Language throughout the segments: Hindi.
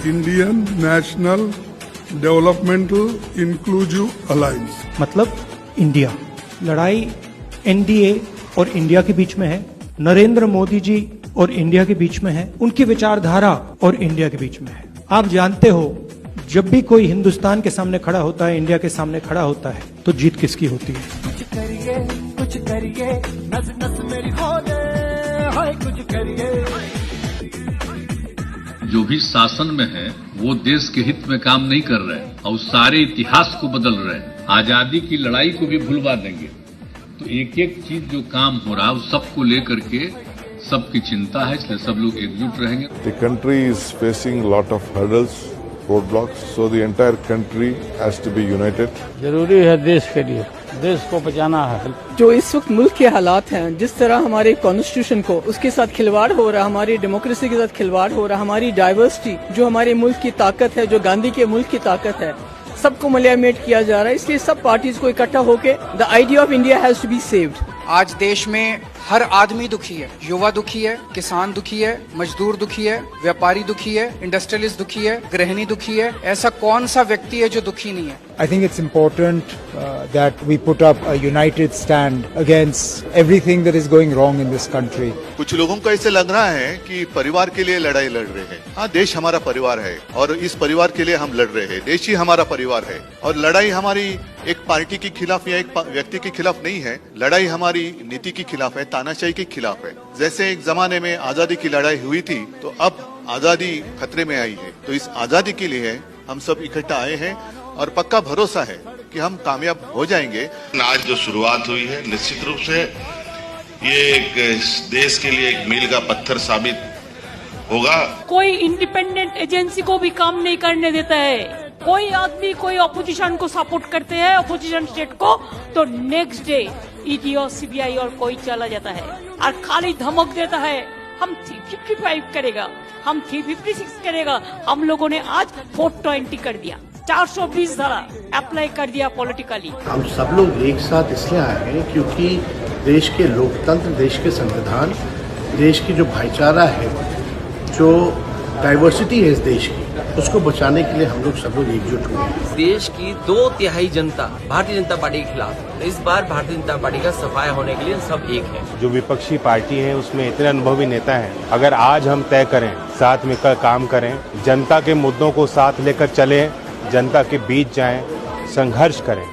Indian national developmental inclusive alliance. मतलब इंडिया। लड़ाई एनडीए और इंडिया के बीच में है, नरेंद्र मोदी जी और इंडिया के बीच में है, उनकी विचारधारा और इंडिया के बीच में है। आप जानते हो जब भी कोई हिंदुस्तान के सामने खड़ा होता है, इंडिया के सामने खड़ा होता है, तो जीत किसकी होती है? कुछ करिए, नस नस मेरी खोले, हाय कुछ करिए। जो भी शासन में है वो देश के हित में काम नहीं कर रहे और सारे इतिहास को बदल रहे हैं। आजादी की लड़ाई को भी भुलवा देंगे। तो एक एक चीज जो काम हो रहा है उस सबको लेकर के सबकी चिंता है, इसलिए सब लोग एकजुट रहेंगे। The country is facing a lot of hurdles, roadblocks, so the entire country has to be united. जरूरी है देश के लिए, देश को बचाना है। जो इस वक्त मुल्क के हालात हैं, जिस तरह हमारे कॉन्स्टिट्यूशन को उसके साथ खिलवाड़ हो रहा, हमारी डेमोक्रेसी के साथ खिलवाड़ हो रहा, हमारी डाइवर्सिटी जो हमारे मुल्क की ताकत है, जो गांधी के मुल्क की ताकत है, सबको मलियामेट किया जा रहा है। इसलिए सब पार्टीज को इकट्ठा होकर the idea of India has to be saved. आज देश में हर आदमी दुखी है, युवा दुखी है, किसान दुखी है, मजदूर दुखी है, व्यापारी दुखी है, इंडस्ट्रियलिस्ट दुखी है, गृहिणी दुखी है। ऐसा कौन सा व्यक्ति है जो दुखी नहीं है? I think it's important that we put up a united stand against everything that is going wrong in this country. कुछ लोगों को ऐसे लग रहा है कि परिवार के लिए लड़ाई लड़ रहे हैं। हाँ, देश हमारा परिवार है और इस परिवार के लिए हम लड़ रहे हैं। देश ही हमारा परिवार है और लड़ाई हमारी एक पार्टी के खिलाफ या एक व्यक्ति के खिलाफ नहीं है। लड़ाई हमारी नीति के खिलाफ है, तानाशाही के खिलाफ है। जैसे एक जमाने में आजादी की लड़ाई हुई थी, तो अब आजादी खतरे में आई है। तो इस आजादी के लिए हम सब इकट्ठा आए हैं और पक्का भरोसा है कि हम कामयाब हो जाएंगे। आज जो शुरुआत हुई है, निश्चित रूप से ये एक देश के लिए एक मील का पत्थर साबित होगा। कोई इंडिपेंडेंट एजेंसी को भी काम नहीं करने देता है। कोई आदमी कोई ऑपोजिशन को सपोर्ट करते हैं, ऑपोजिशन स्टेट को, तो नेक्स्ट डे ईडी और सीबीआई और कोई चला जाता है और खाली धमक देता है हम 355 करेगा, हम 356 करेगा। हम लोगों ने आज 420 कर दिया, 420 धारा अप्लाई कर दिया पॉलिटिकली। हम सब लोग एक साथ इसलिए आए हैं क्योंकि देश के लोकतंत्र, देश के संविधान, देश की जो भाईचारा है, जो डाइवर्सिटी है इस देश की, उसको बचाने के लिए हम लोग सब लोग एकजुट हुए हैं। देश की 2/3 जनता भारतीय जनता पार्टी के खिलाफ, तो इस बार भारतीय जनता पार्टी का सफाया होने के लिए सब एक है। जो विपक्षी पार्टी है उसमें इतने अनुभवी नेता हैं। अगर आज हम तय करें, साथ मिलकर काम करें, जनता के मुद्दों को साथ लेकर चलें, जनता के बीच जाएं, संघर्ष करें,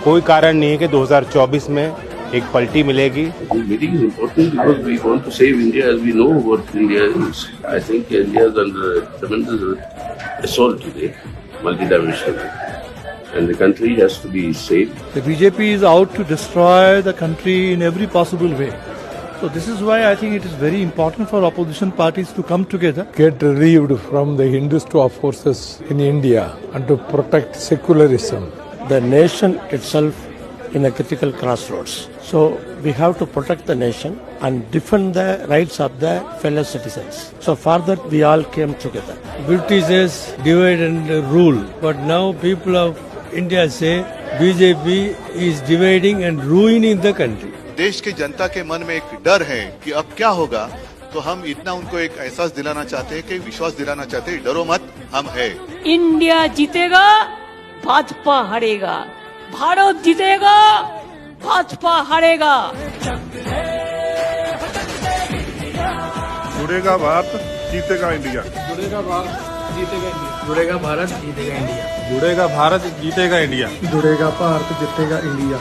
कोई कारण नहीं है कि 2024 में एक पलटी मिलेगी। Meeting is important because we want to save India as we know what India is. I think India is under tremendous assault today, multidimensional, and the country has to be saved. The BJP is out to destroy the country in every possible way. So this is why I think it is very important for opposition parties to come together. Get relieved from the Hindutva forces in India and to protect secularism. The nation itself in a critical crossroads. So we have to protect the nation and defend the rights of the fellow citizens. So for that we all came together. British divide and rule, but now people of India say BJP is dividing and ruining the country. देश के जनता के मन में एक डर है कि अब क्या होगा, तो हम इतना उनको एक एहसास दिलाना चाहते हैं, कि विश्वास दिलाना चाहते हैं, डरो मत, हम है। इंडिया जीतेगा, भाजपा हारेगा। भारत जीतेगा, भाजपा हारेगा। जुड़ेगा भारत, जीतेगा इंडिया। जुड़ेगा भारत, जीतेगा इंडिया। जुड़ेगा भारत, जीतेगा इंडिया। जुड़ेगा भारत, जीतेगा इंडिया। जुड़ेगा भारत, जीतेगा इंडिया।